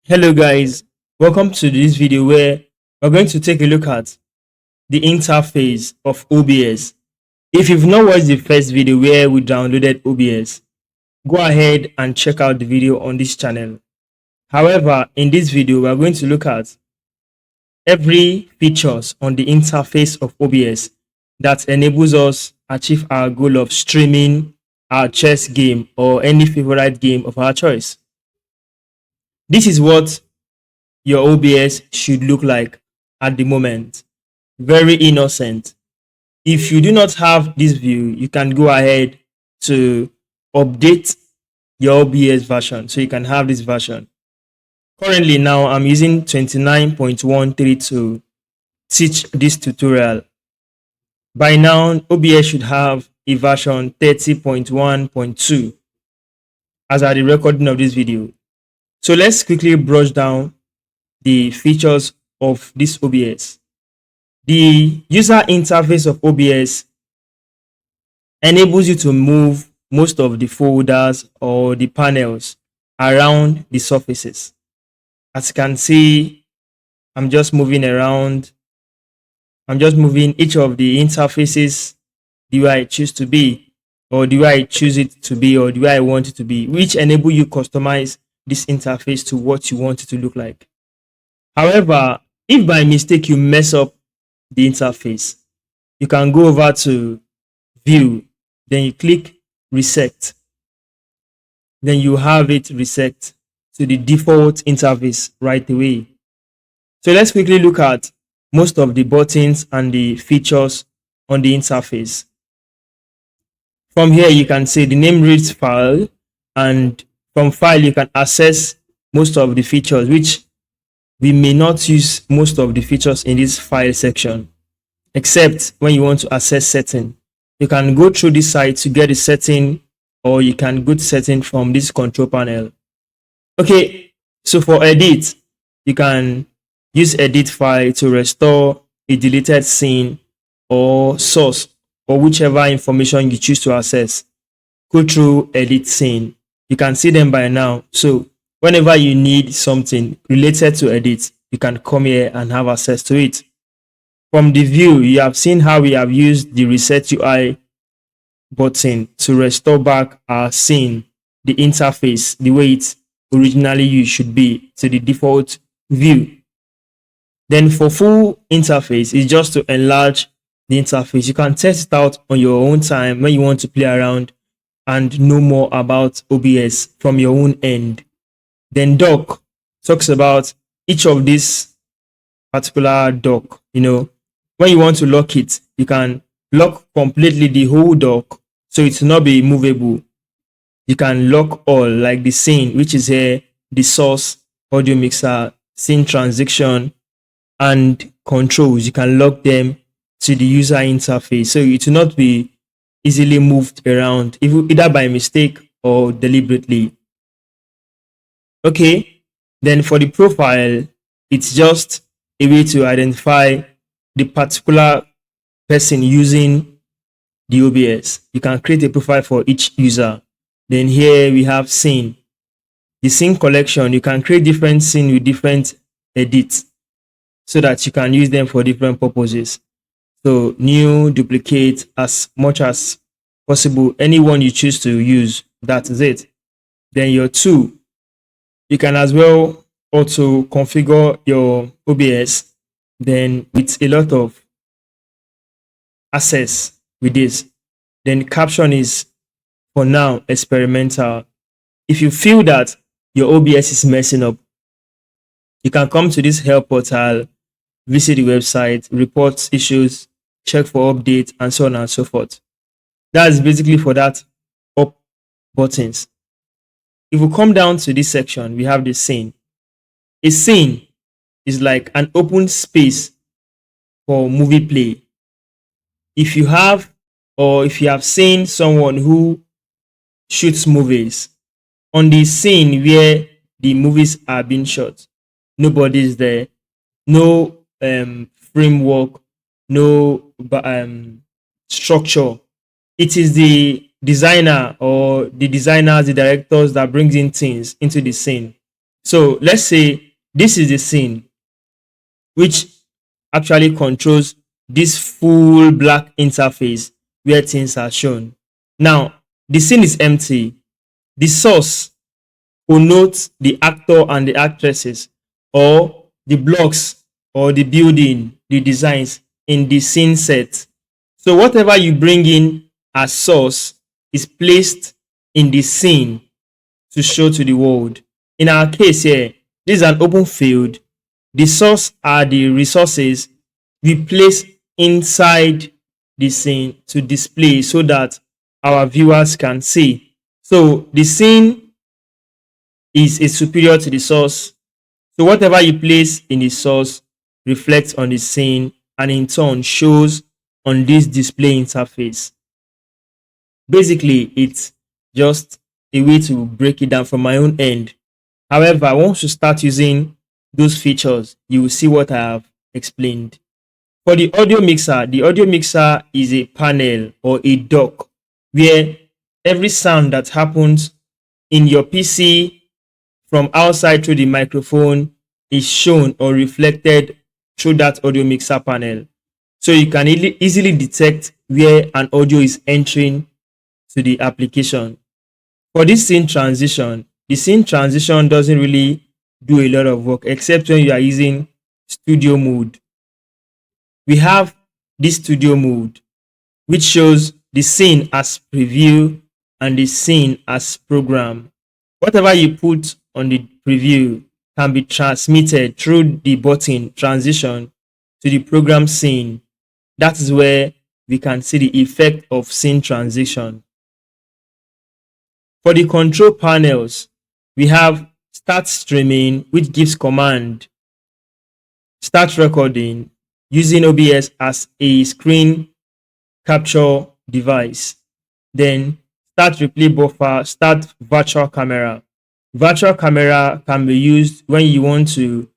Hello guys, welcome to this video where we're going to take a look at the interface of OBS. If you've not watched the first video where we downloaded OBS, go ahead and check out the video on this channel. However, in this video, we're going to look at every features on the interface of OBS that enables us achieve our goal of streaming our chess game or any favorite game of our choice. This is what your OBS should look like at the moment. Very innocent. If you do not have this view, you can go ahead to update your OBS version so you can have this version. Currently now I'm using 29.13 to teach this tutorial. By now OBS should have a version 30.1.2 as at the recording of this video. So let's quickly brush down the features of this OBS. The user interface of OBS enables you to move most of the folders or the panels around the surfaces. As you can see, I'm just moving around. I'm just moving each of the interfaces the way I choose to be, or the way I choose it to be, or the way I want it to be, which enable you customize this interface to what you want it to look like. However, if by mistake you mess up the interface, you can go over to view, then you click reset. Then you have it reset to the default interface right away. So let's quickly look at most of the buttons and the features on the interface. From here, you can see the name reads file, and from file, you can access most of the features, which we may not use most of the features in this file section, except when you want to access setting. You can go through this site to get the setting, or you can go to setting from this control panel. Okay, so for edit, you can use edit file to restore a deleted scene or source or whichever information you choose to access. Go through edit scene. You can see them by now. So whenever you need something related to edit, you can come here and have access to it. From the view, you have seen how we have used the reset UI button to restore back our scene, the interface, the way it originally should be, to the default view. Then for full interface, it's just to enlarge the interface. You can test it out on your own time when you want to play around and know more about OBS from your own end. Then dock talks about each of these particular dock. When you want to lock it, you can lock completely the whole dock so it will not be movable. You can lock all, like the scene, which is here, the source, audio mixer, scene transition, and controls. You can lock them to the user interface so it will not be easily moved around, either by mistake or deliberately. Okay, then for the profile, it's just a way to identify the particular person using the OBS. You can create a profile for each user. Then here we have scene. The scene collection, you can create different scenes with different edits so that you can use them for different purposes. So new, duplicate, as much as possible, anyone you choose to use, that is it. Then your tool, you can as well auto configure your OBS then with a lot of access with this. Then caption is for now experimental. If you feel that your OBS is messing up, you can come to this help portal, visit the website, report issues, check for updates, and so on and so forth. That's basically for that up buttons. If we come down to this section, we have the scene. A scene is like an open space for movie play. If you have seen someone who shoots movies, on the scene where the movies are being shot, nobody is there, no framework, no structure. It is the designer or the designers, the directors that brings in things into the scene. So let's say this is the scene which actually controls this full black interface where things are shown. Now, the scene is empty. The source connotes the actor and the actresses, or the blocks, or the building, the designs in the scene set. So whatever you bring in as source is placed in the scene to show to the world. In our case here, this is an open field. The source are the resources we place inside the scene to display so that our viewers can see. So the scene is superior to the source. So whatever you place in the source reflects on the scene and in turn shows on this display interface. Basically, it's just a way to break it down from my own end. However, once you start using those features, you will see what I have explained. For the audio mixer is a panel or a dock where every sound that happens in your PC from outside through the microphone is shown or reflected through that audio mixer panel. So you can easily detect where an audio is entering to the application. For this scene transition, the scene transition doesn't really do a lot of work except when you are using studio mode. We have this studio mode which shows the scene as preview and the scene as program. Whatever you put on the preview can be transmitted through the button transition to the program scene. That is where we can see the effect of scene transition. For the control panels, we have start streaming, which gives command start recording using OBS as a screen capture device. Then start replay buffer, start virtual camera. Virtual camera can be used when you want to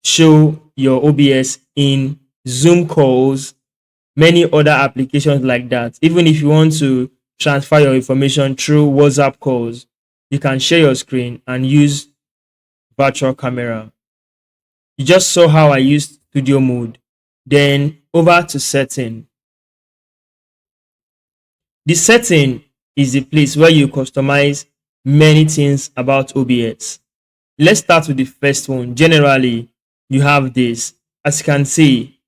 show your OBS in Zoom calls, many other applications like that. Even if you want to transfer your information through WhatsApp calls, you can share your screen and use virtual camera. You just saw how I used studio mode. Then over to setting. The setting is the place where you customize many things about OBS. Let's start with the first one. Generally, you have this. As you can see,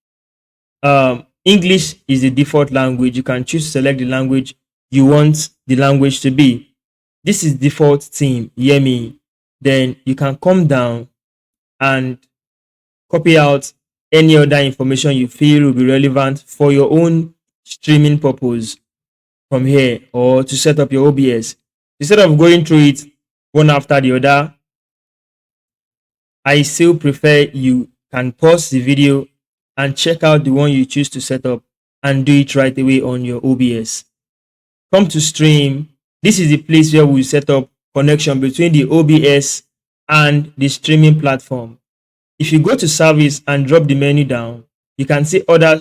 English is the default language. You can choose to select the language you want the language to be. This is default theme, hear me. Then you can come down and copy out any other information you feel will be relevant for your own streaming purpose from here, or to set up your OBS. Instead of going through it one after the other, I still prefer you can pause the video and check out the one you choose to set up and do it right away on your OBS. Come to stream. This is the place where we set up connection between the OBS and the streaming platform. If you go to service and drop the menu down, you can see other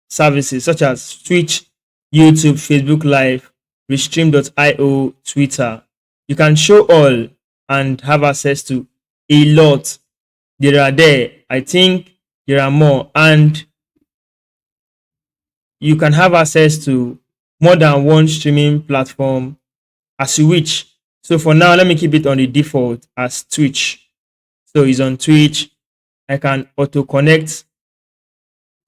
services such as Twitch, YouTube, Facebook Live, Restream.io, Twitter. You can show all and have access to a lot. There are there. I think there are more. And you can have access to more than one streaming platform as you wish. So for now, let me keep it on the default as Twitch. So it's on Twitch. I can auto connect.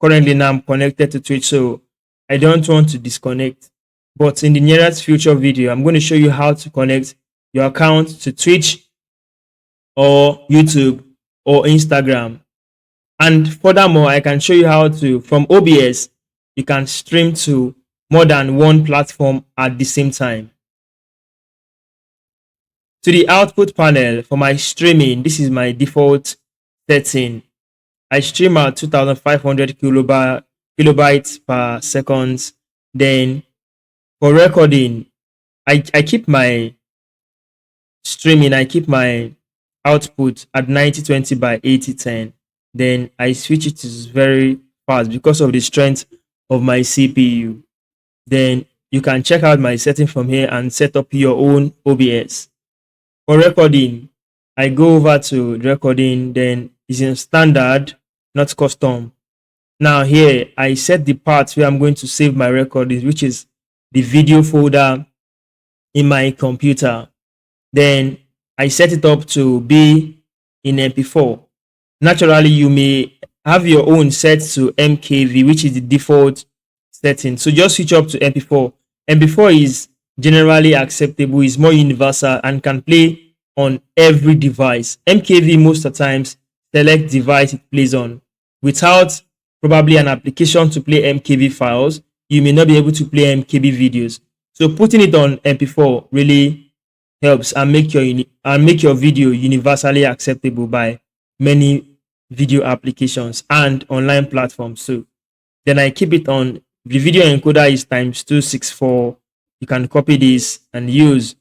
Currently now I'm connected to Twitch, so I don't want to disconnect. But in the nearest future video, I'm going to show you how to connect your account to Twitch or YouTube or Instagram. And furthermore, I can show you how to, from OBS, you can stream to more than one platform at the same time. To the output panel for my streaming, this is my default setting. I stream at 2500 kilobytes per second. Then for recording, I keep my streaming, I keep my output at 9020 by 8010. Then I switch it to very fast because of the strength of my CPU. Then you can check out my setting from here and set up your own OBS. For recording, I go over to recording, then it's in standard, not custom. Now here, I set the part where I'm going to save my recordings, which is the video folder in my computer. Then I set it up to be in MP4. Naturally, you may have your own set to MKV, which is the default setting. So just switch up to MP4. MP4 is generally acceptable, is more universal, and can play on every device. MKV most of the times select device it plays on. Without probably an application to play MKV files, you may not be able to play MKV videos. So putting it on MP4 really helps and make your video universally acceptable by many video applications and online platforms. So then I keep it on. The video encoder is ×264. You can copy this and use.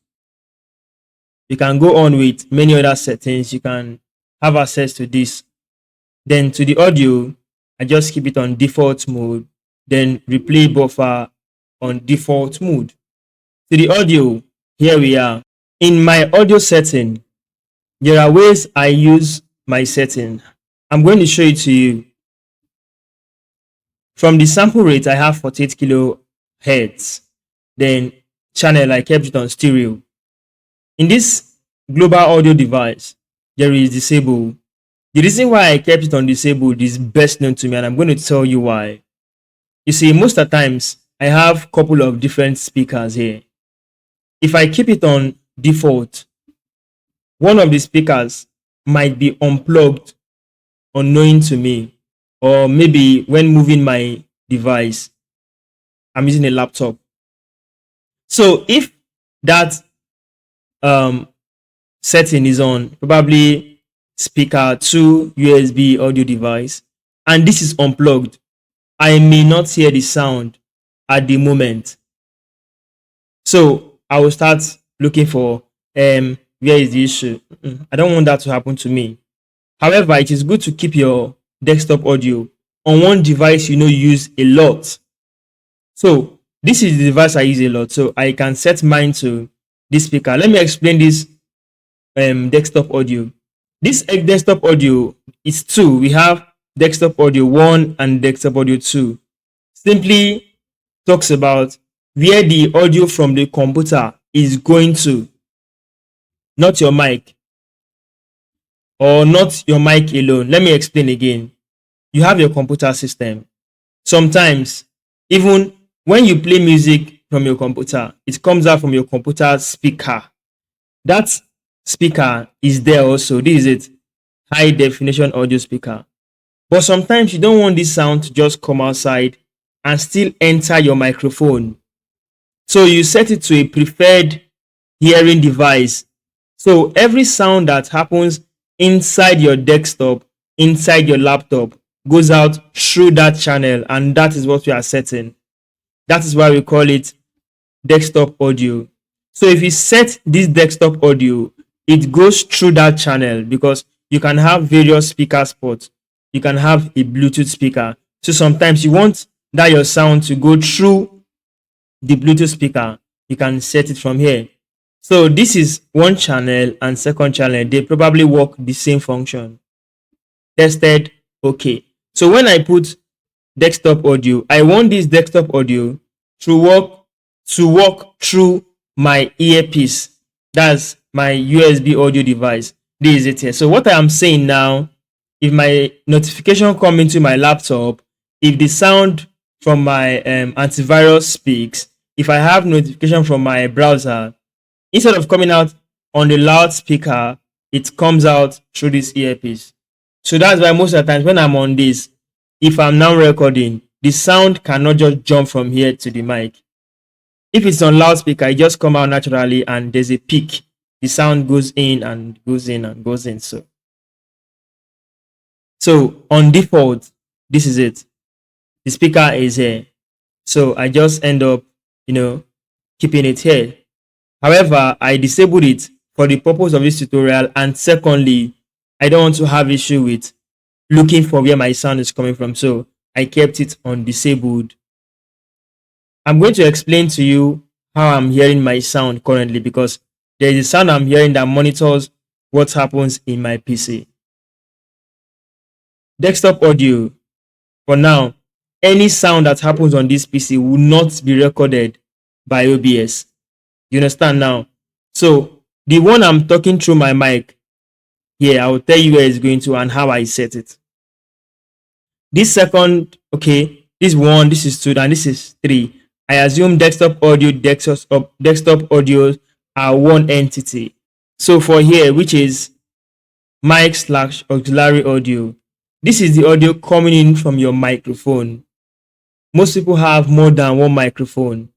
You can go on with many other settings. You can have access to this. Then to the audio, I just keep it on default mode. Then replay buffer on default mode. To the audio, here we are. In my audio setting, there are ways I use my setting. I'm going to show it to you. From the sample rate, I have 48 kilohertz. Then channel, I kept it on stereo. In this global audio device, there is disable. The reason why I kept it on disabled is best known to me, and I'm going to tell you why. You see, most of the times, I have a couple of different speakers here. If I keep it on default, one of the speakers might be unplugged unknowing to me, or maybe when moving my device, I'm using a laptop. So if that setting is on probably speaker 2 USB audio device and this is unplugged, I may not hear the sound at the moment. So I will start looking for where is the issue. I don't want that to happen to me. However, it is good to keep your desktop audio on one device you use a lot. So this is the device I use a lot. So I can set mine to this speaker. Let me explain this desktop audio. This desktop audio is 2. We have desktop audio 1 and desktop audio 2. Simply talks about where the audio from the computer is going to, not your mic, or not your mic alone. Let me explain again. You have your computer system. Sometimes, even when you play music from your computer, it comes out from your computer speaker. That speaker is there also. This is it. High definition audio speaker. But sometimes you don't want this sound to just come outside and still enter your microphone. So you set it to a preferred hearing device. So every sound that happens inside your desktop, inside your laptop, goes out through that channel, and that is what we are setting. That is why we call it desktop audio. So if you set this desktop audio, it goes through that channel because you can have various speaker spots. You can have a Bluetooth speaker. So sometimes you want that your sound to go through the Bluetooth speaker. You can set it from here. So this is one channel and second channel. They probably work the same function. Tested. Okay. So when I put desktop audio, I want this desktop audio to work through my earpiece. That's my USB audio device. This is it here. So what I am saying now, if my notification come into my laptop, if the sound from my antivirus speaks, if I have notification from my browser, instead of coming out on the loudspeaker, it comes out through this earpiece. So that's why most of the times when I'm on this, if I'm now recording, the sound cannot just jump from here to the mic. If it's on loudspeaker, it just comes out naturally and there's a peak. The sound goes in and goes in and goes in. So on default, this is it. The speaker is here. So I just end up, keeping it here. However, I disabled it for the purpose of this tutorial. And secondly, I don't want to have issue with looking for where my sound is coming from. So I kept it on disabled. I'm going to explain to you how I'm hearing my sound currently, because there is a sound I'm hearing that monitors what happens in my PC. Desktop audio. For now, any sound that happens on this PC will not be recorded by OBS. You understand now? So the one I'm talking through my mic here, I will tell you where it's going to and how I set it. This second, okay, this 1, this is 2, and this is 3. I assume desktop audio are one entity. So for here, which is mic/auxiliary audio, this is the audio coming in from your microphone. Most people have more than one microphone,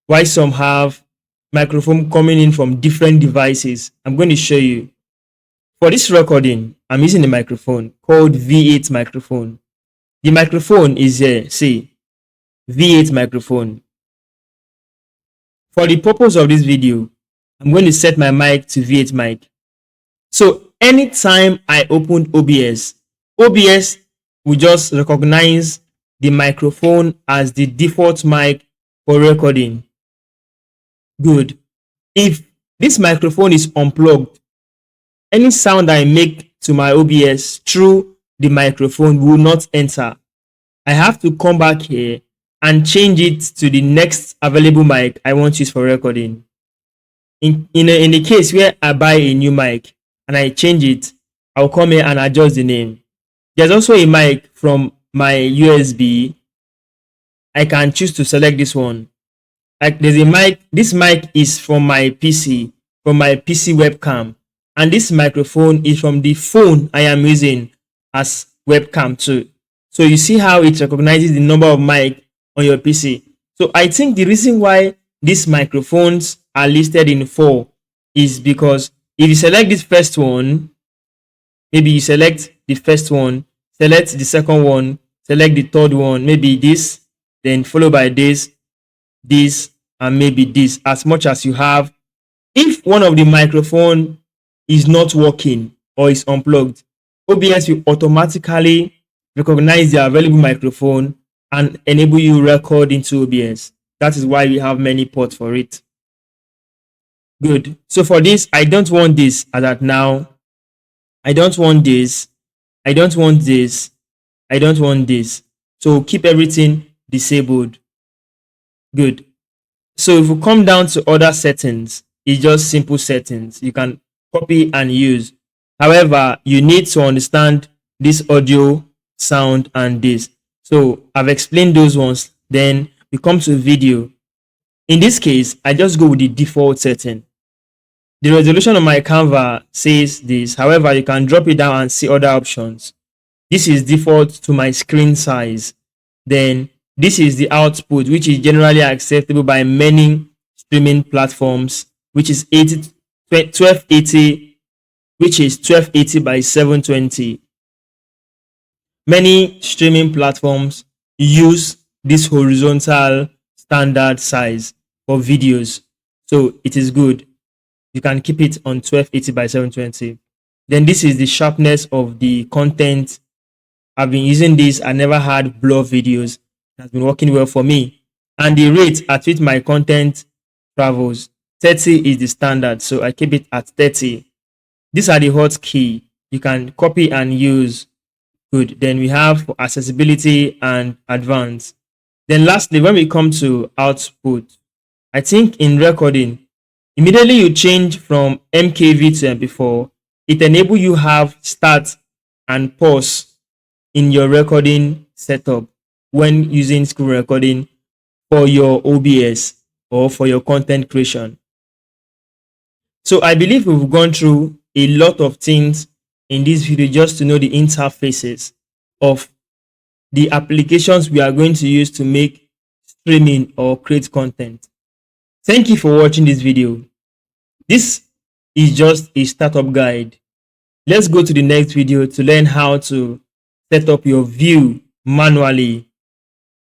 while some have microphone coming in from different devices. I'm going to show you. For this recording, I'm using a microphone called V8 microphone. The microphone is here, see, V8 microphone. For the purpose of this video, I'm going to set my mic to V8 mic. So anytime I open OBS will just recognize the microphone as the default mic for recording. Good. If this microphone is unplugged, any sound I make to my OBS through the microphone will not enter. I have to come back here and change it to the next available mic I want to use for recording. In the case where I buy a new mic and I change it, I'll come here and adjust the name. There's also a mic from my USB. I can choose to select this one. Like there's a mic, this mic is from my PC webcam, and this microphone is from the phone I am using as webcam too. So you see how it recognizes the number of mic on your PC. So I think the reason why these microphones are listed in 4 is because if you select this first one, maybe you select the first one, select the second one, select the third one, maybe this, then followed by this, and maybe this, as much as you have. If one of the microphone is not working or is unplugged, OBS will automatically recognize the available microphone and enable you record into OBS. That is why we have many ports for it. Good. So for this, I don't want this as at now. I don't want this. I don't want this. I don't want this. So keep everything disabled. Good. So if we come down to other settings, it's just simple settings. You can copy and use. However, you need to understand this audio, sound, and this. So I've explained those ones. Then we come to video. In this case, I just go with the default setting. The resolution on my camera says this. However, you can drop it down and see other options. This is default to my screen size. Then this is the output, which is generally acceptable by many streaming platforms, which is 1280, which is 1280 by 720. Many streaming platforms use this horizontal standard size for videos, so it is good. You can keep it on 1280 by 720. Then this is the sharpness of the content. I've been using this. I never had blur videos. It has been working well for me. And the rate at which my content travels, 30 is the standard, so I keep it at 30. These are the hotkey. You can copy and use. Good. Then we have accessibility and advanced. Then lastly, when we come to output, I think in recording, immediately you change from MKV to MP4, it enables you have start and pause in your recording setup when using screen recording for your OBS or for your content creation. So I believe we've gone through a lot of things in this video just to know the interfaces of the applications we are going to use to make streaming or create content. Thank you for watching this video. This is just a startup guide. Let's go to the next video to learn how to set up your view manually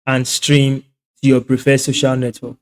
and stream to your preferred social network.